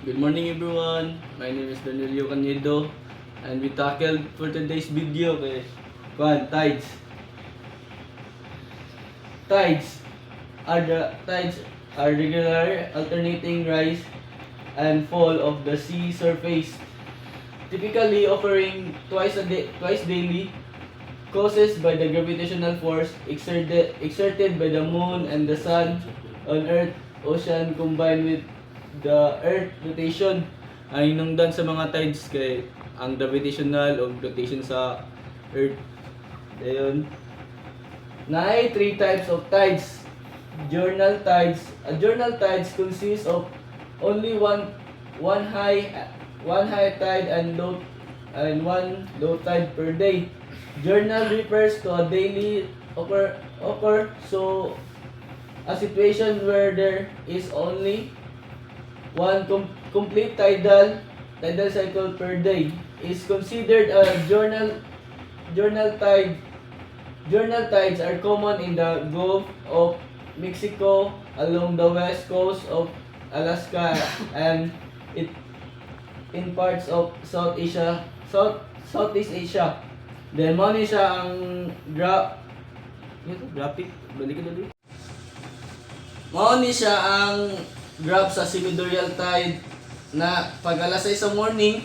Good morning everyone, my name is Danilo Canedo and we tackled for today's video tides. Tides are regular alternating rise and fall of the sea surface, typically occurring twice daily, caused by the gravitational force exerted by the moon and the sun on earth ocean combined with the earth rotation. Ay hinungdan sa mga tides kay ang gravitational o rotation sa earth. Dayon naay three types of tides. Journal tides. Journal tides consists of only one high tide and one low tide per day. Journal refers to a daily occur so a situation where there is only one complete tidal cycle per day is considered a journal tide. Journal tides are common in the Gulf of Mexico, along the west coast of Alaska, and in parts of Southeast Asia. Then mo ni siya ang graphic balik dali. Mao ni siya ang graph sa semi-diurnal tide na pag alas 6 sa morning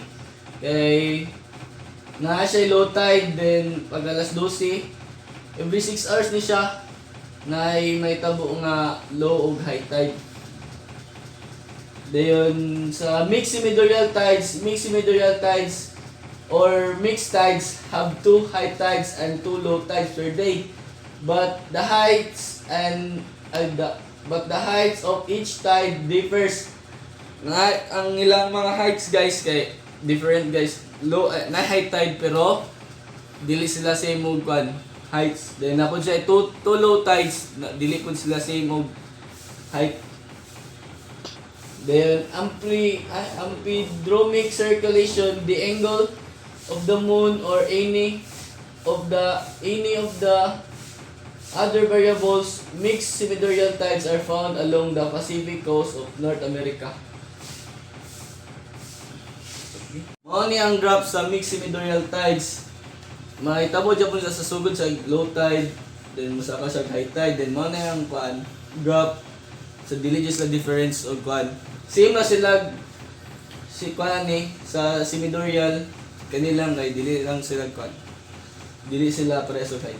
kay naa siya low tide, then pag alas 12 every 6 hours ni siya na may tabo nga low ug high tide. Dayon sa mixed semi-diurnal tides or mixed tides have two high tides and two low tides per day, but the heights of each tide differs. Ang ilang mga heights guys kay different guys. Low na high tide pero dili sila same og heights. Then napod siya two low tides dili pud sila same og height. Then amphidramic circulation, the angle of the moon or any of the other variables. Mixed semi-diurnal tides are found along the Pacific coast of North America. Mao ni ang graph sa mixed semi-diurnal tides. Mahitabo dyan po sa sugod sa low tide, then musaka sa high tide, then mao na ang graph sa dili just la difference og same na sila ni sa semi-diurnal kanilang kay dili lang sila dili sila pareho height.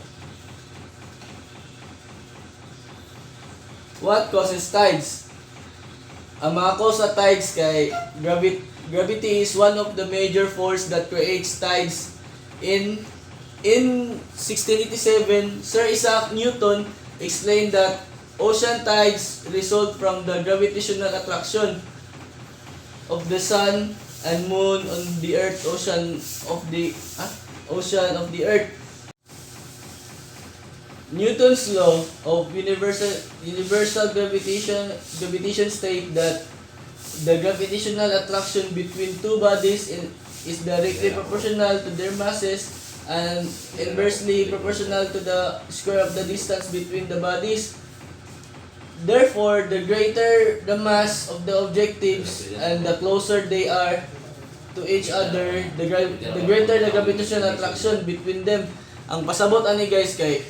What causes tides? Ang mga cause sa tides kay gravity is one of the major force that creates tides. In 1687, Sir Isaac Newton explained that ocean tides result from the gravitational attraction of the sun and moon on the ocean of the earth. Newton's law of universal gravitation state that the gravitational attraction between two bodies is directly proportional to their masses and inversely proportional to the square of the distance between the bodies. Therefore, the greater the mass of the objectives and the closer they are to each other, the greater the gravitational attraction between them. Ang pasabot ani guys kay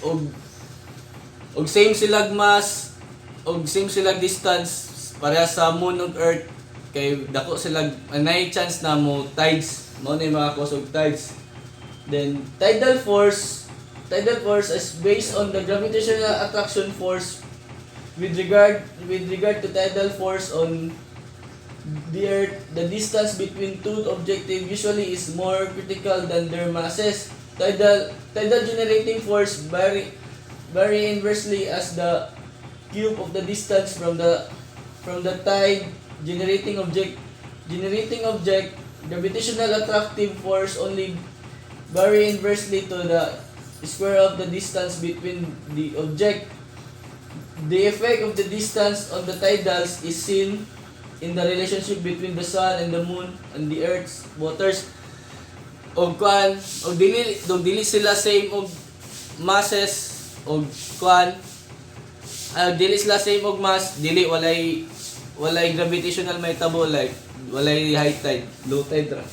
og same silag mass og same silag distance pareha sa moon ug earth kay dako silag anay chance na mo tides, mao na mga cause of tides. Then tidal force is based on the gravitational attraction force. With regard to tidal force on the earth, the distance between two objectives usually is more critical than their masses. Tidal generating force vary inversely as the cube of the distance from the tide generating object. Gravitational attractive force only vary inversely to the square of the distance between the object. The effect of the distance on the tidals is seen in the relationship between the sun and the moon and the earth's waters. Og dili sila same og masses og dili sila same og mass, dili walay walay gravitational metabolic, walay high tide, low tide ra.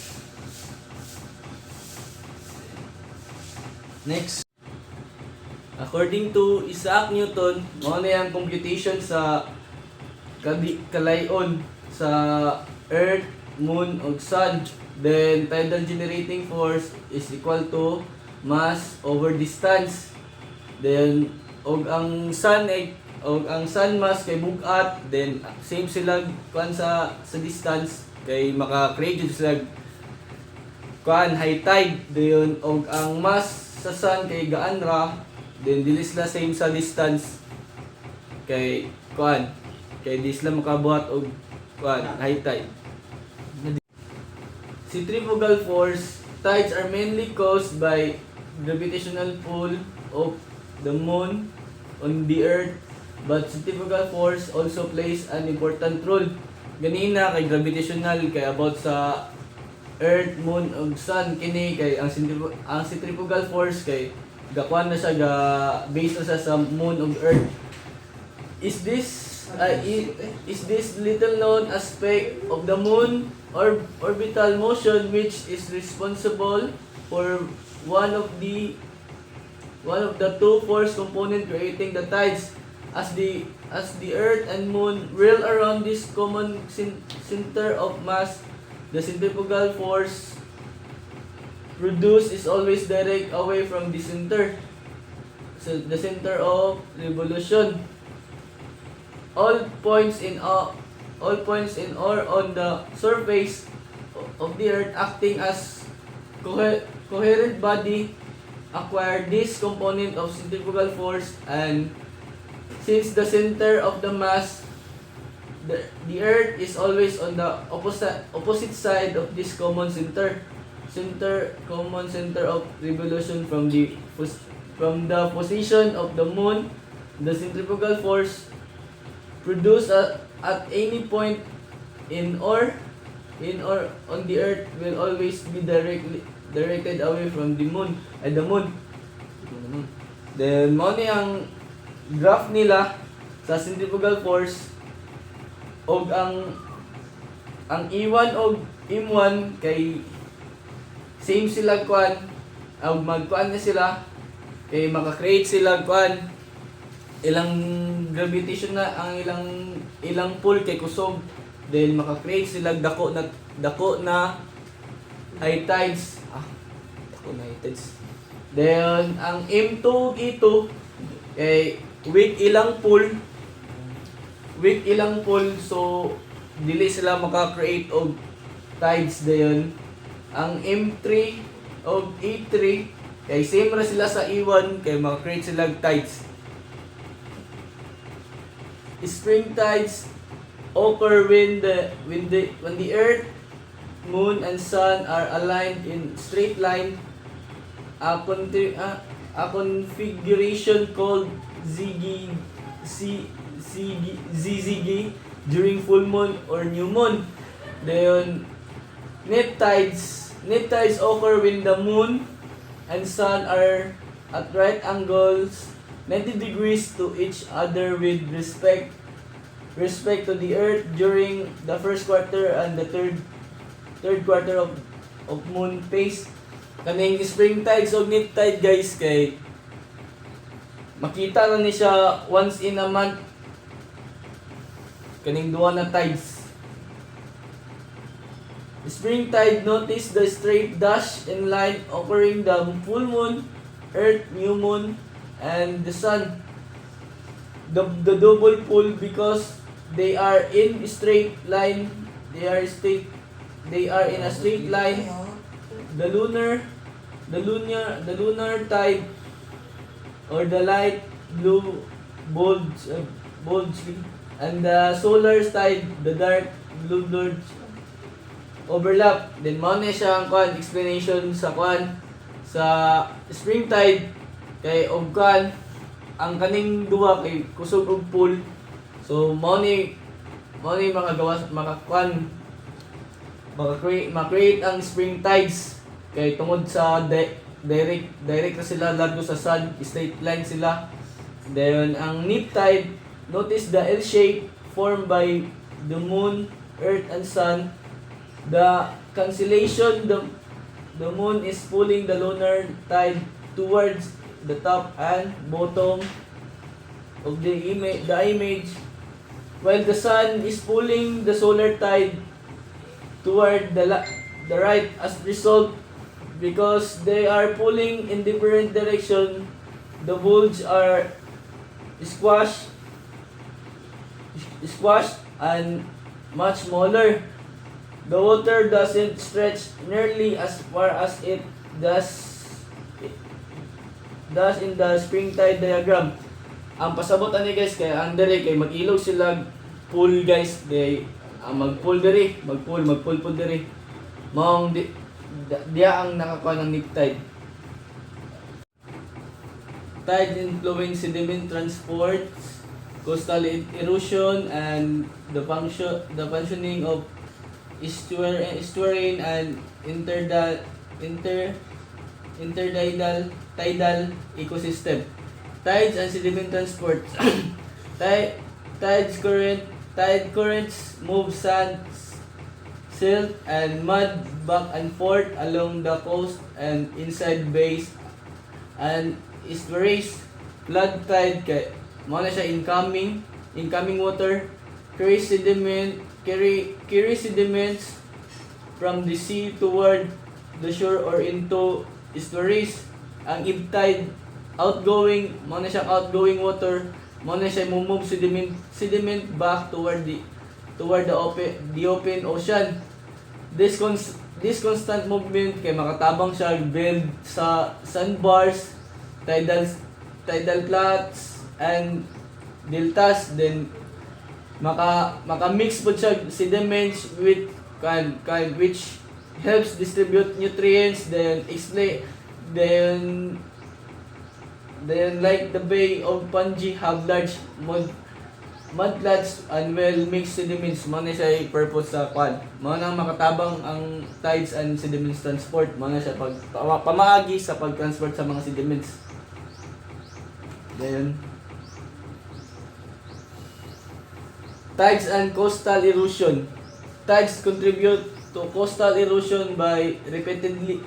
Next, according to Isaac Newton, mao na ang computation sa kalayon sa Earth, Moon, ug Sun. Then tidal generating force is equal to mass over distance. Then og ang sun mass kay bugat, then same sila kuan sa distance kay maka-create jud sila kuan high tide. Then og ang mass sa sun kay gaan ra, then dili sila same sa distance kay kuan kay di sila makabuhat og kuan high tide. Centrifugal force, tides are mainly caused by gravitational pull of the moon on the earth, but centrifugal force also plays an important role. Ganina kay gravitational kay about sa earth, moon ug sun, kini kay ang centrifugal force kay gakuan na siya ga based na siya sa moon ug earth. Is this little known aspect of the moon or orbital motion which is responsible for one of the two force component creating the tides. As the earth and moon whirl around this common center of mass, the centrifugal force produced is always direct away from the center, so the center of revolution. All points in or on the surface of the earth acting as coherent body acquire this component of centrifugal force, and since the center of the mass, the earth is always on the opposite side of this common center of revolution from the position of the moon. The centrifugal force produced at any point in or on the earth will always be directed away from the moon. Then mo ni ang graph nila sa centrifugal force, og ang E1 og M1 kay same sila kuan, og magkuan na sila kay maka-create sila kuan ilang gravitation na ang ilang pull kay kusog, then maka-create sila dako na high tides. Dako na high tides. Then ang M2 E2 kay weak ilang pull, so dili sila maka-create og tides dayon. Ang M3 og E3 kay same ra sila sa E1 kay maka-create sila og tides. Spring tides occur when the earth, moon and sun are aligned in straight line, a configuration called ZZG during full moon or new moon. Then net tides occur when the moon and sun are at right angles 90 degrees to each other with respect to the earth during the first quarter and the third quarter of moon phase. Kaning spring tides o neap tide guys kay makita lang ni siya once in a month, kaning duha na tides. Spring tide, notice the straight dash in line occurring the full moon, earth, new moon, and the sun. The double pull because they are in straight line. They are in a straight line. The lunar tide or the light blue bulge, and the solar tide, the dark blue bulge overlap. Then mao na siya ang explanation sa spring tide kay og ang kaning duha kay kusog og pull. So mao ni ma-create ang spring tides kay tungod sa direct na sila largo sa sun, straight line sila. Then ang neap tide, notice the L shape formed by the moon, earth, and sun. The cancellation, the moon is pulling the lunar tide towards the top and bottom of the image, while the sun is pulling the solar tide toward the right. As result, because they are pulling in different direction, the bulge are squashed and much smaller. The water doesn't stretch nearly as far as it does in the spring tide diagram. Ang pasabot ani guys kay ang dere kay mag-ilog sila pool guys, day mag-pool dere, mag-pool po dere. Maong diya ang nakakuha ng neap tide. Tide influence sediment transport, coastal erosion, and the functioning of estuarine and tidal ecosystem. Tides and sediment transport. Tide currents move sand, silt, and mud back and forth along the coast and inside bays and estuaries. Flood tide kay mo na siya incoming water, carry sediments from the sea toward the shore or into estuaries. Ang ebb tide, outgoing, mo na siyang outgoing water, mo na siya move sediment back toward the open ocean. This constant movement kay makatabang siya build sa sandbars, tidal flats, and deltas. Then maka-mix po siya sediments with which helps distribute nutrients, then like the Bay of Panji have large mudflats and well-mixed sediments. Mo na siya purpose sa quad. Mo nang makatabang ang tides and sediments transport. Mo na siya pamaagi sa pag-transport sa mga sediments. Then tides and coastal erosion. Tides contribute to coastal erosion by repeatedly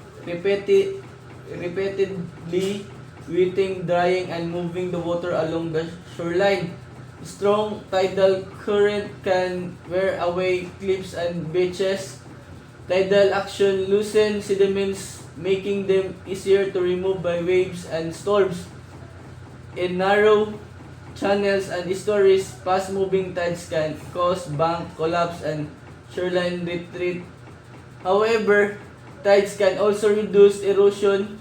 wetting, drying, and moving the water along the shoreline. Strong tidal current can wear away cliffs and beaches. Tidal action loosens sediments, making them easier to remove by waves and storms. In narrow channels and estuaries, fast-moving tides can cause bank collapse and shoreline retreat. However, tides can also reduce erosion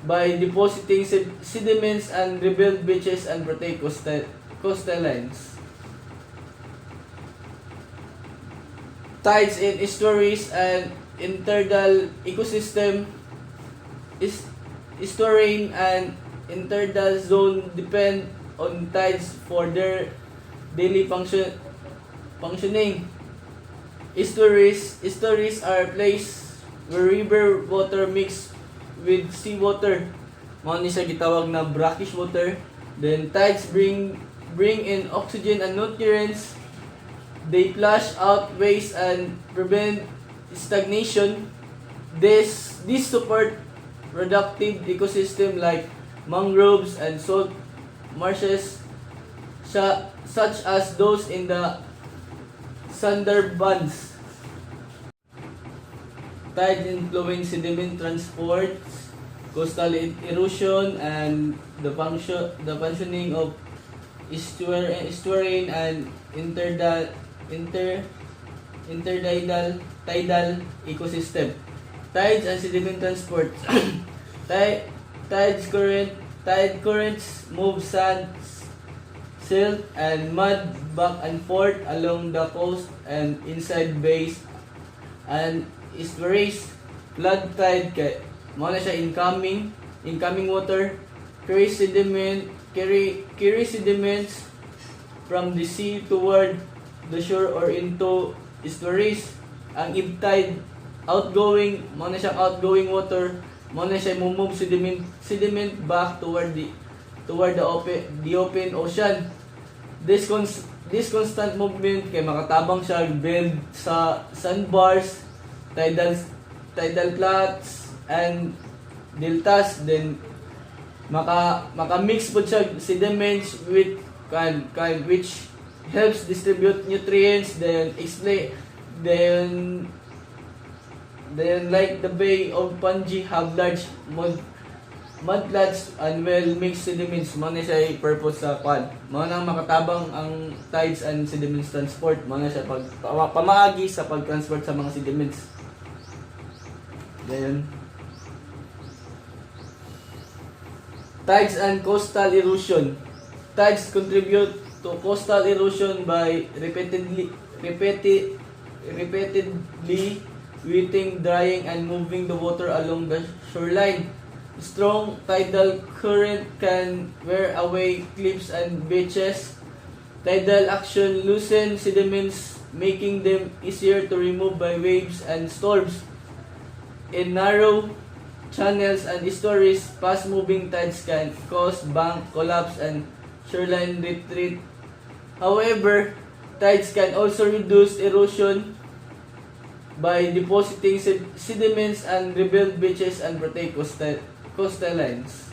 by depositing sediments and rebuild beaches and protect coastal lines. Tides in estuaries and intertidal ecosystem. Estuarine and intertidal zone depend on tides for their daily functioning. Estuaries are places where river water mix with seawater. Mao ni siya gitawag na brackish water. Then tides bring in oxygen and nutrients. They flush out waste and prevent stagnation. This support productive ecosystem like mangroves and salt marshes such as those in the Sundarbans. Tide influence sediment transport, coastal erosion, and the functioning of estuarine and tidal ecosystem. Tides and sediment transport. Tide currents move sand, silt, and mud back and forth along the coast and inside bays and estuaries. Flood tide kay mo na siya incoming water, carry sediments from the sea toward the shore or into estuaries. Ang ebb tide, outgoing, mo na siyang outgoing water, mo na siya move sediment back toward the open ocean. This this constant movement kay makatabang siya build sa sandbars, tidal flats and deltas, then maka-mix po siya sediments with which helps distribute nutrients, then like the Bay of Panji have large mudflats and well-mixed sediments. Mo na siya purpose sa kwan. Mo nang makatabang ang tides and sediments transport. Mo na siya pamaagi sa pag-transport sa mga sediments. Then tides and coastal erosion. Tides contribute to coastal erosion by repeatedly wetting, drying, and moving the water along the shoreline. Strong tidal current can wear away cliffs and beaches. Tidal action loosens sediments, making them easier to remove by waves and storms. In narrow channels and estuaries, fast-moving tides can cause bank collapse and shoreline retreat. However, tides can also reduce erosion by depositing sediments and rebuild beaches and protect coastal lines.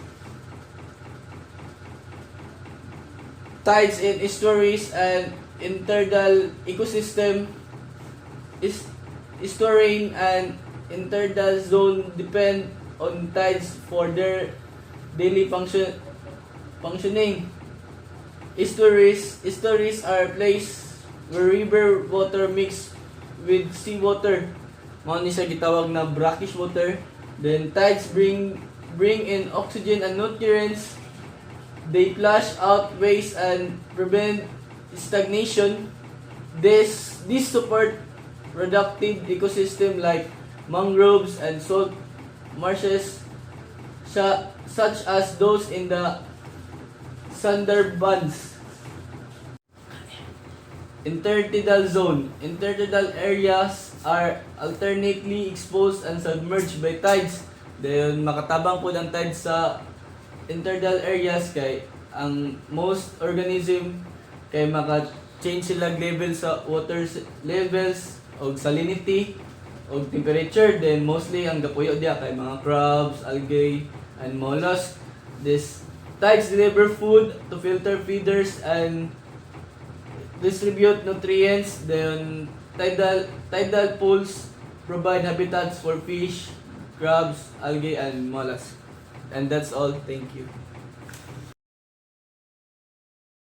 Tides in estuaries and intertidal ecosystem. Estuarine and intertidal zone depend on tides for their daily functioning. Estuaries are places where river water mix with seawater. Mao ni siya gitawag na brackish water. Then tides bring in oxygen and nutrients. They flush out waste and prevent stagnation. This support productive ecosystem like mangroves and salt marshes such as those in the Sundarbans. Intertidal zone. Intertidal areas are alternately exposed and submerged by tides. Then makatabang po ng tides sa intertidal areas kay ang most organism kay maka-change sila level sa water levels o salinity o temperature. Then mostly ang gapuyo diya kay mga crabs, algae, and mollusks. This tides deliver food to filter feeders and distribute nutrients. Then tidal pools provide habitats for fish, crabs, algae, and mollusks. And that's all. Thank you.